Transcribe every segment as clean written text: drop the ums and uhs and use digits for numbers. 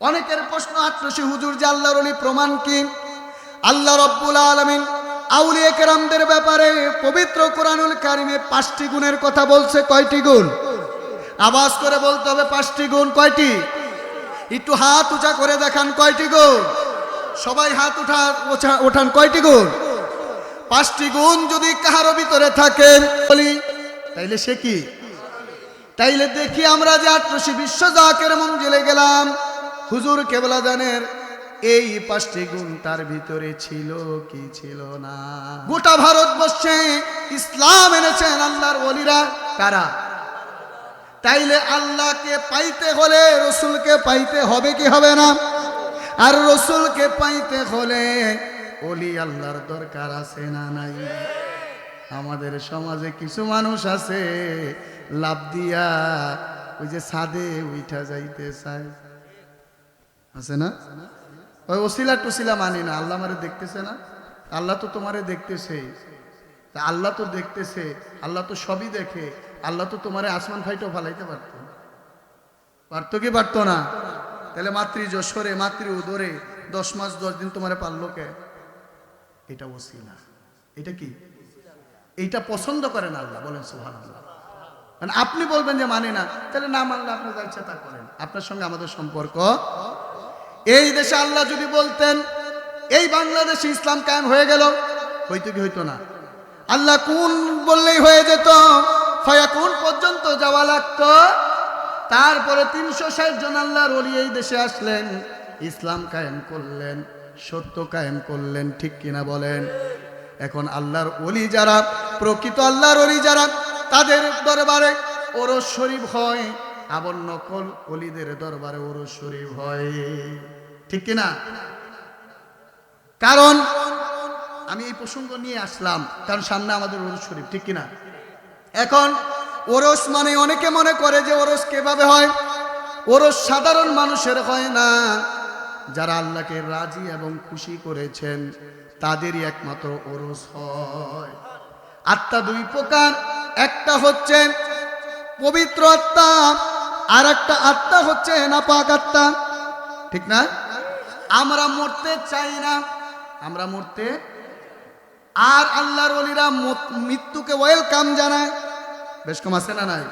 অনেকের প্রশ্ন, আটরশি হুজুর যে আল্লাহর ওলি প্রমাণ কি? আল্লাহ রাব্বুল আলামিন আউলিয়া কেরামদের ব্যাপারে পবিত্র কোরআনুল কারিমে 5টি গুণের কথা বলছে। কয়টি গুণ? আওয়াজ করে বলতে হবে 5টি গুণ। কয়টি? একটু হাত উঁচা করে দেখান, কয়টি গুণ? সবাই হাত ওঠান, কয়টি গুণ? 5টি গুণ যদি কাহারো ভিতরে থাকে বলি তাইলে সে কি? তাইলে দেখি আমরা যে আটরশি বিশ্ব জাকের মঞ্জিলে গেলাম, হুজুর কেবলা জানের এই 5টি গুণ তার ভিতরে ছিল কি ছিল না? গোটা ভারতবর্ষে ইসলাম এনেছেন আল্লাহর ওলিরা কারা? তাইলে আল্লাহকে পাইতে হলে রসুলকে পাইতে হবে কি হবে না? আর রসুলকে পাইতে হলে ওলি আল্লাহর দরকার আছে না নাই? আমাদের সমাজে কিছু মানুষ আছে লাভ দিয়া ওই যে ছাদে উঠা যাইতে চায়, আছে না? ওই ওসিলা টুসিলা মানি না। আল্লাহ আমারে দেখতেছে না? আল্লাহ তো তোমারে দেখতেছে। আল্লাহ তো দেখতেছে, আল্লাহ তো সবই দেখে। আল্লাহ তো তোমারে আসমান ফাইটেও ফালাইতে পারতো কি পারতো না? তাহলে মাতৃ যশোরে মাতৃ উদরে 10 মাস 10 দিন তোমারে পারলো কে? এটা ওসিলা। এটা কি? এইটা পছন্দ করেন আল্লাহ। বলেন সুবহানাল্লাহ। মানে আপনি বলবেন যে মানে না, তাহলে না মানলে আপনার যা ইচ্ছা তা করেন। আপনার সঙ্গে আমাদের সম্পর্ক। এই দেশে আল্লাহ যদি বলতেন এই বাংলাদেশে ইসলাম কায়েম হয়ে গেল, হইতো কি হইতো না? আল্লাহ কোন বললেই হয়ে যেত, ফায়াকুন পর্যন্ত যাওয়া লাগতো। তারপরে 360 জন আল্লাহর ওলি এই দেশে আসলেন, ইসলাম কায়েম করলেন, সত্য কায়েম করলেন। ঠিক কিনা বলেন? এখন আল্লাহর ওলি যারা, প্রকৃত আল্লাহর ওলি যারা, তাদের দরবারে ওরস শরীফ হয়, আবার নকল ওলিদের দরবারে ওরস শরীফ হয়। ঠিক কিনা? কারণ আমি এই প্রসঙ্গ নিয়ে আসলাম কারণ সামনে আমাদের ওরস শরীফ। ঠিক কিনা? এখন ওরস মানে অনেকে মনে করে যে ওরস কিভাবে হয়? ওরস সাধারণ মানুষের হয় না। যারা আল্লাহকে রাজি এবং খুশি করেছেন তাদেরই একমাত্র ওরস হয়। আত্মা 2 প্রকার, একটা হচ্ছে পবিত্র আত্মা, আর একটা আত্মা হচ্ছে নাপাক আত্মা। ঠিক না? আমরা মরতে চাই না, আমরা মরতে, আর আল্লাহর ওলিরা মৃত্যুকে ওয়েলকাম জানায়। বেশ কম আছে না নাই?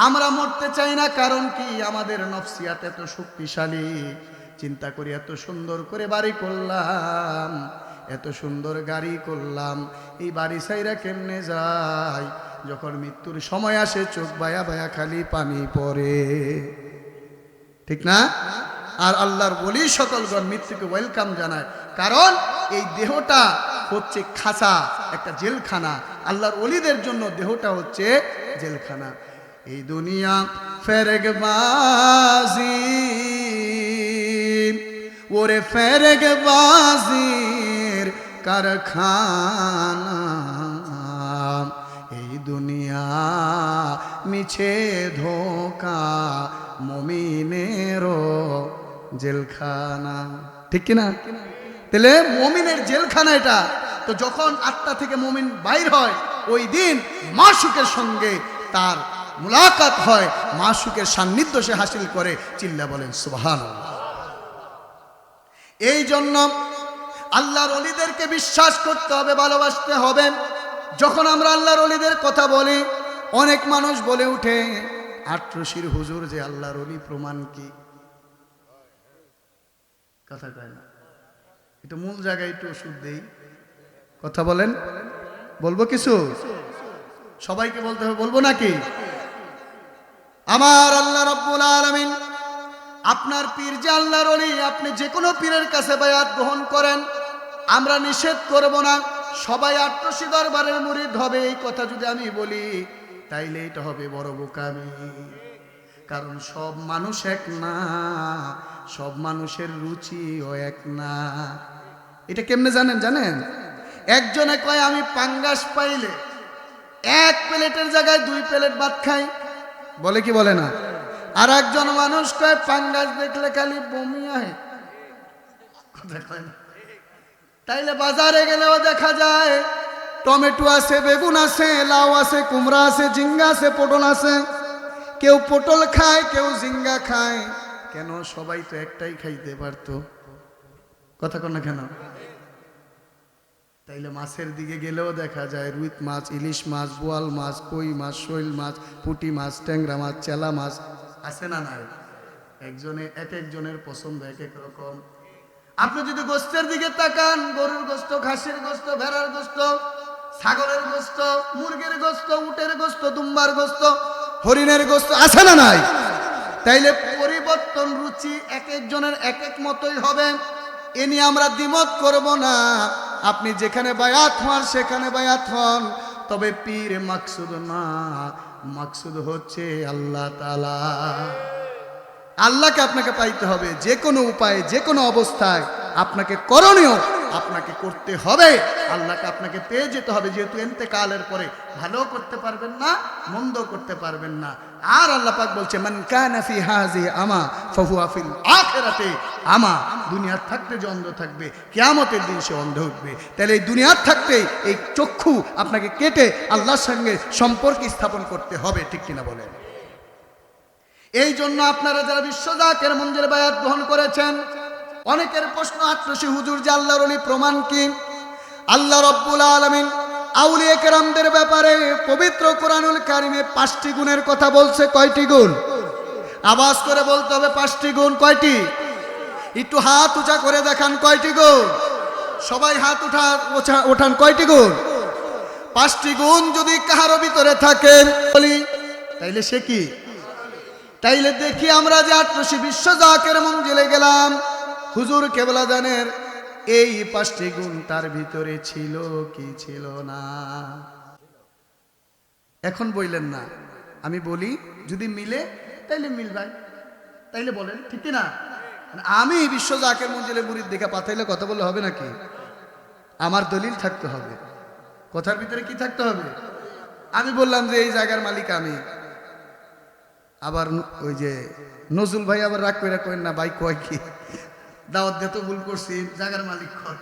আমরা মরতে চাই না, কারণ কি? আমাদের নফসিয়াত এত শক্তিশালী। চিন্তা করি এত সুন্দর করে বাড়ি করলাম, এত সুন্দর গাড়ি করলাম, এই বাড়ি সাইরা কেমনে যায়? যখন মৃত্যুর সময় আসে চোখ বায়া বায়া খালি পানি পড়ে। ঠিক না? আর আল্লাহর ওলি সকলগণ মৃত্যুকে ওয়েলকাম জানায়, কারণ এই দেহটা হচ্ছে খাঁচা, একটা জেলখানা। আল্লাহর ওলিদের জন্য দেহটা হচ্ছে জেলখানা। এই দুনিয়া ফেরেগবাজি, ওরে ফেরেগবাজির কারখানা। এই দুনিয়া মিছে ধোঁকা, মুমিনেরও জেলখানা। ঠিক কিনা? তাহলে মুমিনের জেলখানা এটা। তো যখন আত্মা থেকে মুমিন বাইর হয়, ওই দিন মাশুকের সঙ্গে তার মুলাকাত হয়, মাশুকের সান্নিধ্য সে হাসিল করে। চিল্লা বলেন সুবহানাল্লাহ। এই জন্য আল্লাহর ওলিদেরকে বিশ্বাস করতে হবে, ভালোবাসতে হবে। যখন আমরা আল্লাহর ওলিদের কথা বলি, অনেক মানুষ বলে উঠে আটরশির হুজুর যে আল্লাহর ওলি প্রমাণ কি? কথা কয় না। একটু মূল জায়গায় একটু ওষুধ দেই। কথা বলেন, বলবো কিছু? সবাইকে বলতে হবে, বলবো নাকি? আমার আল্লাহ রাব্বুল আলামিন, আপনার পীর যে আল্লাহর ওলি, আপনি যে কোনো পীরের কাছে বায়াত গ্রহণ করেন, আমরা নিষেধ করব না। সবাই আটরশি দরবারের মুরিদ হবে, এই কথা যদি আমি বলি তাইলে এটা হবে বড় বোকামি। কারণ সব মানুষ এক না, সব মানুষের রুচিও এক না। এটা কেমনে জানেন? একজনে কয় আমি পাঙ্গাস পাইলে 1 প্লেটের জায়গায় 2 প্লেট ভাত খাই, বলে কি বলে না? আর একজন মানুষ কয় পাঙ্গাস দেখলে খালি বমি হয়, কথা কয় না। তাইলে বাজারে গেলেও দেখা যায় টমেটো আছে, বেগুন আছে, লাউ আছে, কুমড়া আছে, ঝিঙ্গা আছে, পটল আছে। কেউ পটল খায়, কেউ ঝিঙ্গা খায়, কেন? সবাই তো একটাই খাইতে পারতো, কথা কন না কেন? তাইলে মাছের দিকে গেলেও দেখা যায় রুই মাছ, ইলিশ মাছ, বোয়াল মাছ, কই মাছ, শৈল মাছ, পুঁটি মাছ, ট্যাংরা মাছ, চেলা মাছ আছে না নাই? একজনের পছন্দ এক এক রকম। আপনি যদি গোস্তের দিকে তাকান, গরুর গোস্ত, খাসির গোস্ত, ভেড়ার গোস্ত, ছাগলের গোস্ত, মুরগির গোস্ত, উটের গোস্ত, দুম্বার গোস্ত, হরিণের গোস্ত আছে না নাই? তাইলে পরিবর্তন রুচি এক একজনের এক এক মতোই হবে, এ নিয়ে আমরা দ্বিমত করব না। আপনি যেখানে বায়াত হন সেখানে বায়াত হন, তবে পীর মাকসুদ না, মাকসুদ হচ্ছে আল্লাহ তাআলা। আল্লাহকে আপনাকে পাইতে হবে, যে কোনো উপায়ে যে কোনো অবস্থায় আপনাকে করণীয়, আপনাকে করতে হবে, আল্লাহকে আপনাকে পেয়ে যেতে হবে। যেহেতু ইন্তেকালের পরে ভালো করতে পারবেন না, মন্দ করতে পারবেন না। আর আল্লাহ পাক বলছে মান কানা ফি হাযিহি আমা ফাহুয়া ফিল আখিরাতি আমা, দুনিয়ার থাকতে যে অন্ধ থাকবে, কিয়ামতের দিন সে অন্ধ উঠবে। তাহলে এই দুনিয়ার থাকতে এই চক্ষু আপনাকে কেটে আল্লাহর সঙ্গে সম্পর্ক স্থাপন করতে হবে, ঠিক কিনা বলেন? এই জন্য আপনারা যারা বিশ্বজাকের মঞ্জুর বায়াত গ্রহণ করেছেন, অনেকের প্রশ্ন আসছে হুজুর যে আল্লাহর ওলি প্রমাণ কি? আল্লাহ রাব্বুল আলামিন আউলিয়া কেরামদের ব্যাপারে পবিত্র কোরআনুল কারিমে 5টি গুণের কথা বলছে। কয়টি গুণ? আওয়াজ করে বলতে হবে 5টি গুণ। কয়টি? একটু হাত উঁচা করে দেখান, কয়টি গুণ? সবাই হাত ওঠান, কয়টি গুণ? 5টি গুণ যদি কাহারো ভিতরে থাকেন বলি, তাইলে সে কি? তাইলে দেখি আমরা যে 800 বিশ্বজাকের মঞ্জিলে গেলাম, হুজুর কেবলা জানের এই 5টি গুণ তার ভিতরে ছিল কি ছিল না? এখন বললেন না, আমি বলি যদি মিলে তাইলে মিলবাই, তাইলে বলেন ঠিক না? আমি বিশ্বজাকের মঞ্জিলে মুরিদ দেখে পাঠাইলে কথা বললে হবে নাকি? আমার দলিল থাকতে হবে। কথার ভিতরে কি থাকতে হবে? আমি বললাম যে এই জায়গার মালিক আমি, আবার ওই যে নজরুল ভাই আবার রাগ করে কইন না, ভাই কয় কি দাওয়াত দিয়ে তো ভুল করছি, জায়গার মালিক কয়।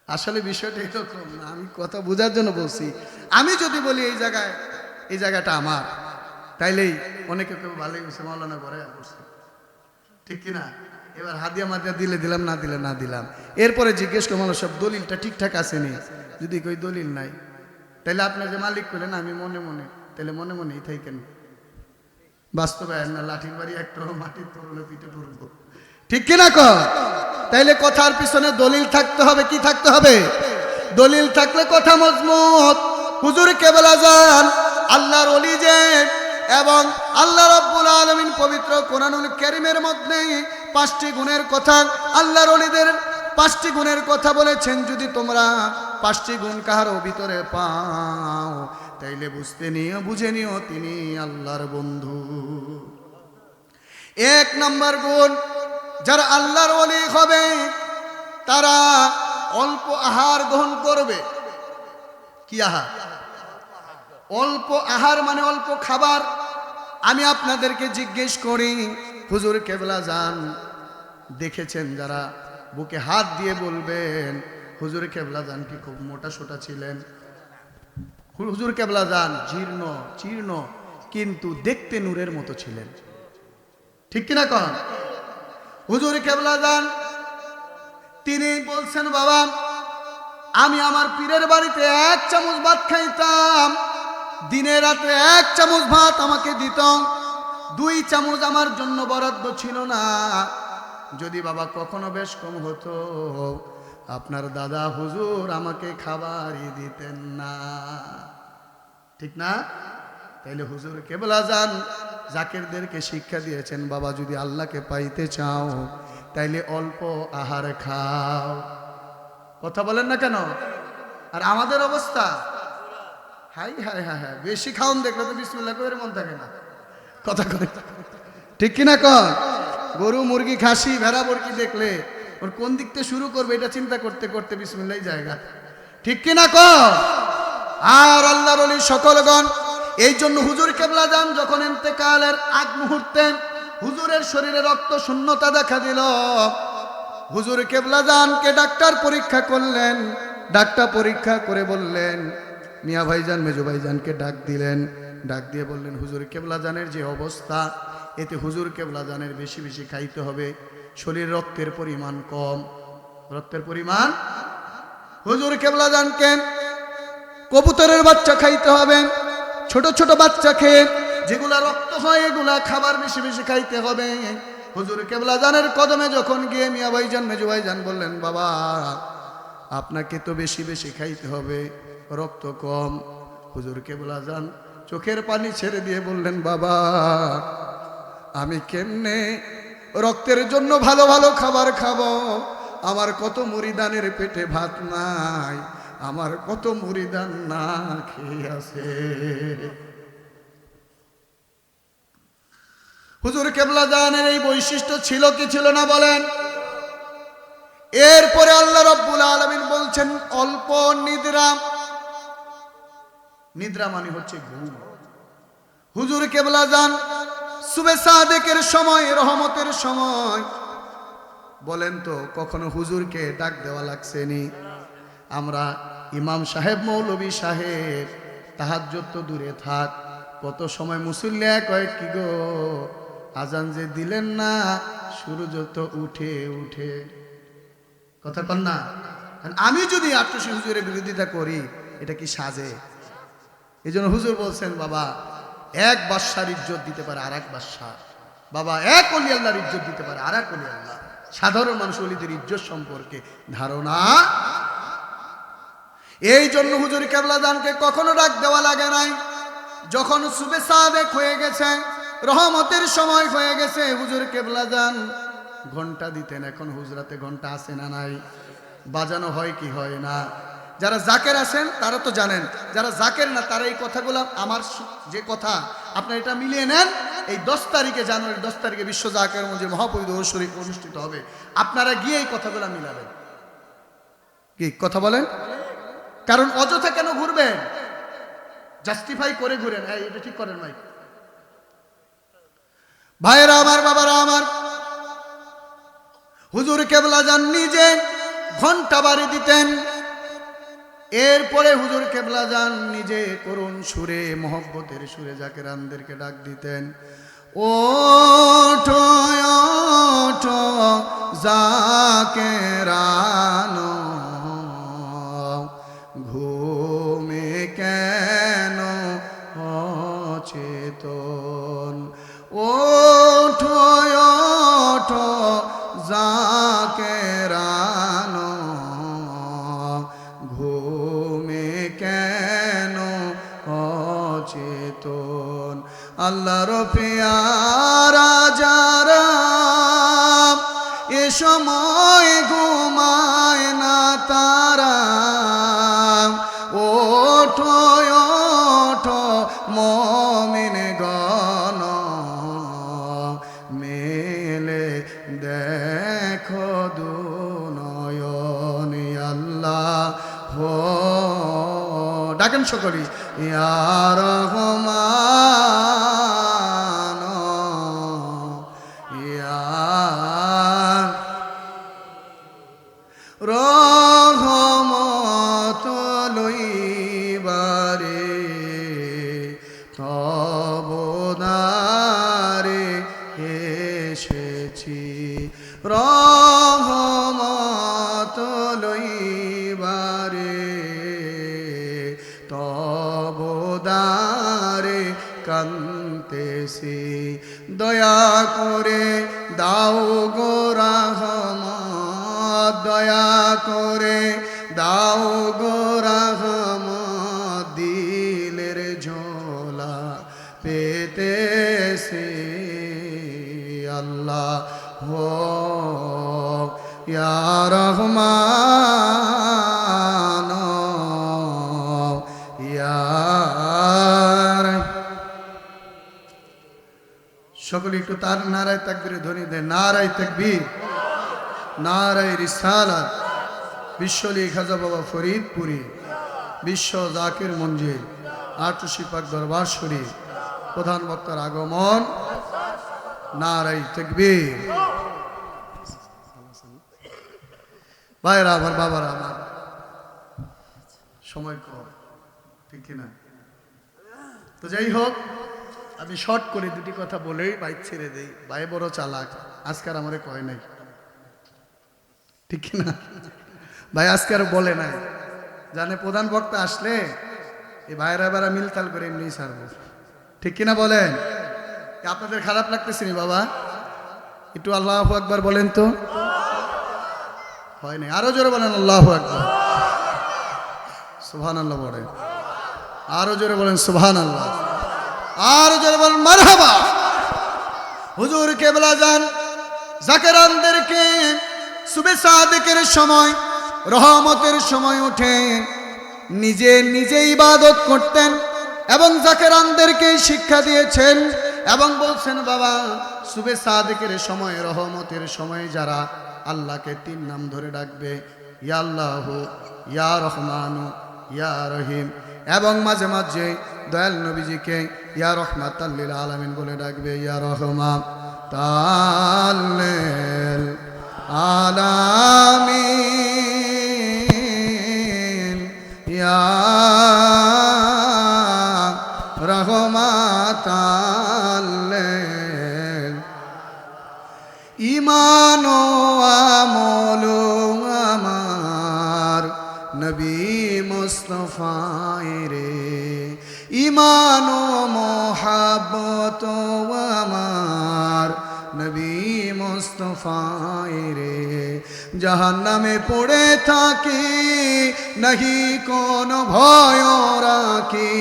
আসলে বিষয়টা এরকম না, আমি কথা বোঝার জন্য বলছি। আমি যদি বলি এই জায়গাটা আমার, তাইলেই অনেকে কেউ ভালোই হয়েছে, মাওলানা ঘরে করছে, ঠিক কিনা? এবার হাদিয়া মাদিয়া দিলে দিলাম, না দিলে না দিলাম। এরপরে জিজ্ঞেস করলাম সব দলিলটা ঠিকঠাক আসেনি, যদি কই দলিল নাই, তাইলে আপনার যে মালিক করলেন আমি মনে মনে, তাহলে মনে মনেই থাকেন, বাস্তবে না লাঠির বাড়ি একটা মাটির তরলে পিঠে পড়বো, ঠিক কিনা কর? তাইলে কথার পিছনে দলিল থাকতে হবে। কি থাকতে হবে? দলিল থাকলে কথা মজবুত। হুজুর কেবলা যান আল্লাহর ওলি যে, এবং আল্লাহ রাব্বুল আলামিন পবিত্র কোরআনুল কারীমের মধ্যে 5টি গুণের কথা, আল্লাহর ওলিদের 5টি গুণের কথা বলেছেন। যদি তোমরা 5টি গুণ কাহারও ভিতরে পাও, তাইলে বুঝে নিও তিনি আল্লাহর বন্ধু। 1 নম্বর গুণ, যারা আল্লাহর ওলি হবে তারা অল্প আহার গ্রহণ করবে। কি আহার? অল্প আহার মানে অল্প খাবার। আমি আপনাদেরকে জিজ্ঞেস করি, হুজুর কেবলা যান দেখেছেন যারা, বুকে হাত দিয়ে বলবেন হুজুর কেবলা যান কি খুব মোটা সোটা ছিলেন? হুজুর কেবলা যান জীর্ণ চীর্ণ কিন্তু দেখতে নূরের মতো ছিলেন, ঠিক কিনা কন? হুজুর কেবলা যান তিনি বলছেন, বাবা আমি আমার পীরের বাড়িতে 1 চামচ ভাত খাইতাম, দিনে রাতে 1 চামচ ভাত আমাকে দিত, 2 চামচ আমার জন্য বরাদ্দ ছিল না। যদি বাবা কখনো বেশ কম হতো, আপনার দাদা হুজুর আমাকে খাবারই দিতেন না, ঠিক না? তাইলে হুজুর কেবলা যান জাকিরদেরকে শিক্ষা দিয়েছেন, বাবা যদি আল্লাহকে পাইতে চাও তাইলে অল্প আহার খাও। কথা বলেন না কেন? আর আমাদের অবস্থা, হাই হাই হাই হাই, বেশি খাওন দেখলে তো বিসমিল্লাহ করে মন থাকে না, কথা কয়, ঠিক কিনা কন? গরু মুরগি খাসি ভেড়া বরকি দেখলে ওর কোন দিক থেকে শুরু করবে এটা চিন্তা করতে করতে বিসমিল্লাহ জায়গা, ঠিক কিনা কন? আর আল্লাহর ওলি সকলগণ, এই জন্য হুজুর কেবলা যান যখন ইন্তেকালের আগ মুহূর্তে হুজুরের শরীরে রক্ত শূন্যতা দেখা দিল, হুজুর কেবলা জানকে ডাক্তার পরীক্ষা করলেন। ডাক্তার পরীক্ষা করে বললেন, মিয়া ভাইজান মেজো ভাইজানকে ডাক দিলেন, ডাক দিয়ে বললেন হুজুর কেবলা জানের যে অবস্থা, এতে হুজুর কেবলা জানের বেশি বেশি খাইতে হবে। শরীর রক্তের পরিমাণ কম, রক্তের পরিমাণ। হুজুর কেবলা জানকে কবুতরের বাচ্চা খাইতে হবে, ছোট ছোট বাচ্চা খেয়ে যেগুলা রক্ত হয় এগুলা খাবার বেশি বেশি খাইতে হবে। হুজুর কেবলা জানের কদমে যখন গিয়ে মিয়া ভাইজান মেজু ভাইজান বললেন, বাবা আপনাকে তো বেশি বেশি খাইতে হবে, রক্ত কম। হুজুর কেবলা জান চোখের পানি ছেড়ে দিয়ে বললেন, বাবা আমি কেমনে রক্তের জন্য ভালো ভালো খাবার খাবো? আমার কত মুরিদানের পেটে ভাত নাই, আমার কত মুরিদান না খেয়ে আছে। হুজুর কেবলা জানের এই বৈশিষ্ট্য ছিল কি ছিল না বলেন? এরপরে আল্লাহ রাব্বুল আলামিন বলছেন অল্প নিদ্রা, নিদ্রা মানে হচ্ছে ঘুম। হুজুর কেবলা জান সুবে সাদেকের সময়, রহমতের সময়, বলেন তো কখনো হুজুরকে ডাক দেওয়া লাগছে নি? আমরা ইমাম সাহেব মৌলভী সাহেব তাহাজ্জুদ তো দূরে থাক, কত সময় মুসল্লিয়া কয় কি গো আজান যে দিলেন না, সূর্য তো উঠে উঠে। কথা কন না? আমি যদি আটশি হুজুরের বিরোধিতা করি এটা কি সাজে? এই জন্য হুজুর বলছেন, বাবা এক বাদশার ইজ্জত দিতে পারে আর এক বাদশা, বাবা এক অলি আল্লাহর ইজ্জত দিতে পারে আর এক অলি আল্লাহ। সাধারণ মানুষ অলিদের ইজ্জত সম্পর্কে ধারণা। এই জন্য হুজুর কেবলা জানকে কখনো ডাক দেওয়া লাগে নাই। যখন সুবে সাদেক হয়ে গেছে, রহমতের সময় হয়ে গেছে, হুজুর কেবলা জান ঘন্টা দিতেন। এখন হুজরাতে ঘন্টা আছে না নাই? বাজানো হয় কি হয় না? যারা জাকের আছেন তারা তো জানেন, যারা জাকের না তারা এই কথাগুলো, আমার যে কথা আপনার এটা মিলিয়ে নেন। এই 10 তারিখে, জানুয়ারি 10 তারিখে বিশ্ব জাকের মঞ্জুর মহাপবিত্র শরীফ অনুষ্ঠিত হবে। আপনারা গিয়ে এই কথাগুলো মিলাবেন। কি কথা বলেন? কারণ অযথা কেন ঘুরবেন? জাস্টিফাই করে ঘুরেন। এটা ঠিক করেন ভাই। ভাইরা আমার, বাবারা আমার, হুজুর কেবলা জান নিজে ঘন্টা বাড়ি দিতেন। এরপরে হুজুর কেবলা জান নিজে করুণ সুরে, মহব্বতের সুরে জাকেরানদেরকে ডাক দিতেন, ওঠো ওঠো জাকেরানো, ঘুমে কেন অচেতন, ওঠো ওঠো জাকেরানো, ঘুমে কেন অচেতন। আল্লাহর পেয়ারা যারা এ সময় ঘুমায় না তারা, ওঠো ওঠো মুমিন গণ, মেলে দেখো দুনয়ন। আল্লাহ হো ডাকেন সকলি, ইয়া রহমান ইয়া রহমত লইবারে তব দ্বারে এসেছি, রহমত লইবারে তব দ্বারে কান্তেছি। দয়া করে দাও গো রহমত, দয়া করে দাও গো রহমত, দিলের ঝোলা পেতেছি। আল্লাহ হো ইয়া রহমান ইয়া। সকলে একটু তার নারায়ে তাকবীরের ধ্বনি দেন। নারায়ে তাকবীর, নারায়ে রিসালাত। বিশ্বলি খাজা বাবা ফরিদপুরি, বিশ্ব জাকির মঞ্জিল, আটশি পাক দরবার শরীফ, প্রধান বক্তার আগমন। নারায়ে তাকবীর। ভাইরা আমার, বাবারা আমার, সময় কম, ঠিক কিনা? তো যাই হোক, আমি শর্ট করে দুটি কথা বলেই বাইক ছেড়ে দেই। ভাই বড় চালাক, আজকার আমারে কয় নাই, ঠিক না ভাই? আজকার বলে নাই, জানে প্রধান বক্তা আসলে এই ভাইরা বেড়া মিলতাল করে এমনি ছাড়বো, ঠিক কিনা বলেন? আপনাদের খারাপ লাগতেছে নি বাবা? একটু আল্লাহু আকবার বলেন তো। হয় নাই, আরো জোরে বলেন আল্লাহু আকবার। সুবহানাল্লাহ বলেন, আরো জোরে বলেন সুবহানাল্লাহ, আরো জোরে বলেন মারহাবা। হুজুর কেবলা যান জাকেরানদেরকে সুবে সাদেকের সময়, রহমতের সময় উঠে নিজে নিজে ইবাদত করতেন এবং জাকেরানদেরকে শিক্ষা দিয়েছেন এবং বলছেন বাবা সুবে সাদেকের সময়, রহমতের সময় যারা আল্লাহকে 3 নাম ধরে ডাকবে, ইয়া আল্লাহু, ইয়া রহমানু, ইয়া রহিম, এবং মাঝে মাঝে দয়াল নবীজিকে ইয়া রহমাতাল লিল আলামিন বলে ডাকবে, ইয়া রহমাতাল লিল আলামিন, ইয়া রহমাতাল লিল। ঈমান ও আমল আমার নবী মুস্তাফায় রে, ঈমান ও মোহাব্বত আমার নবী মুস্তাফায় রে। জাহান্নামে পড়ে থাকি নাহি কোন ভয় রাখি,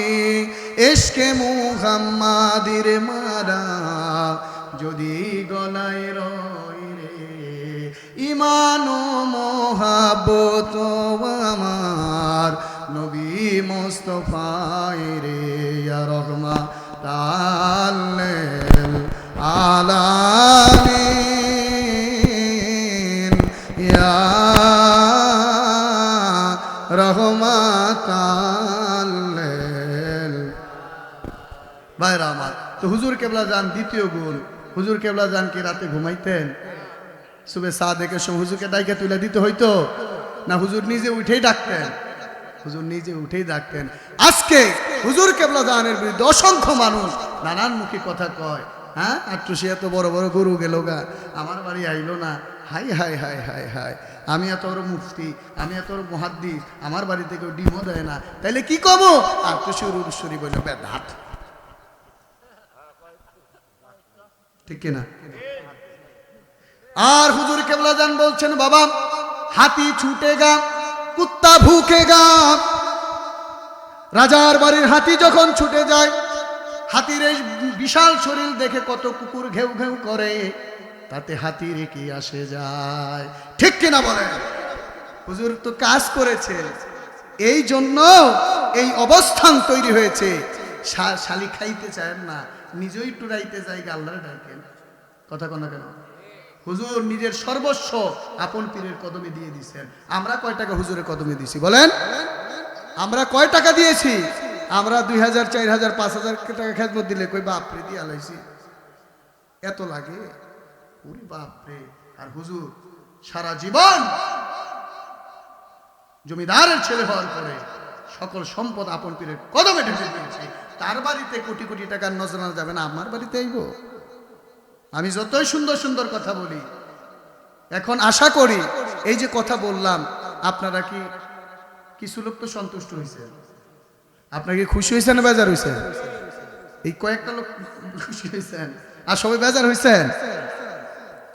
ইশকে মুহাম্মাদির মালা যদি গলায় রয় রে। ঈমান ও মোহাব্বত আমার নবী মুস্তাফায় রে, ইয়া রহমাতাল লিল আলামিন, ইয়া রহমাতাল লিল। ভাইরা আমার, তো হুজুর কেবলা যান দ্বিতীয় গুণ। হুজুর কেবলা যান কি রাতে ঘুমাইতেন? সুবে সাদেকের সময় হুজুরকে ডাইকে তুলে দিতে হইতো না হুজুর নিজে উঠেই ডাকতেন? হুজুর নিজে উঠেই ডাকতেন। আজকে হুজুর কেবলা জানের বিরুদ্ধে অসংখ্য মানুষ নানান মুখী কথা কয়। হ্যাঁ, একটু সে এত বড় বড় গরু গেল গা, আমার বাড়ি আইলো না, high high high high high, আমি এত বড় মুফতি, আমি এত বড় মুহাদ্দিস, আমার বাড়িতে কেউ ডিমও দেয় না, তাইলে কি কব? আর তো সুরি বলল বেদাত, ঠিক কিনা? আর হুজুর কেবলা জান বলছেন বাবা হাতি ছুটেগা কুত্তা ভুকেগা। রাজার বাড়ির হাতি যখন ছুটে যায়, হাতির এই বিশাল শরীর দেখে কত কুকুর ঘেউ ঘেউ করে, তাতে হাতির কি আসে যায়, ঠিক কিনা বলেন? হুজুর তো কাজ করেছে, এই জন্য এই অবস্থান তৈরি হয়েছে। শালি খাইতে চায় না, নিজেই টুরাইতে যায়, আল্লাহরে ডাকেন, কথা কোনা কেন? হুজুর নিজের সর্বস্ব আপন পীরের কদমে দিয়ে দিয়েছেন। আমরা কয় টাকা হুজুরের কদমে দিয়েছি বলেন? আমরা কয় টাকা দিয়েছি? আমরা 2000, 4000, 5000 টাকা খেদমত দিলে কই বাপরে দিয়ে আলাইছি, এত লাগে, ওরে বাপরে। আর হুজুর সারা জীবন জমিদারের ছেলে হওয়ার পরে সকল সম্পদ আপন পীরের কদমে ঢেলে দিয়েছে। তার বাড়িতে কোটি কোটি টাকার নজরানা যাবে না, আমার বাড়িতে আইব? আমি যতই সুন্দর সুন্দর কথা বলি, এখন আশা করি এই যে কথা বললাম, আপনারা কি কিছু লোক তো সন্তুষ্ট হয়েছে, আপনারা কি খুশি হয়েছেন না বেজার হয়েছেন? এই কয়েকটা লোক খুশি হয়েছেন, আর সবাই বেজার হয়েছেন?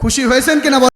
খুশি হয়েছেন কিনা?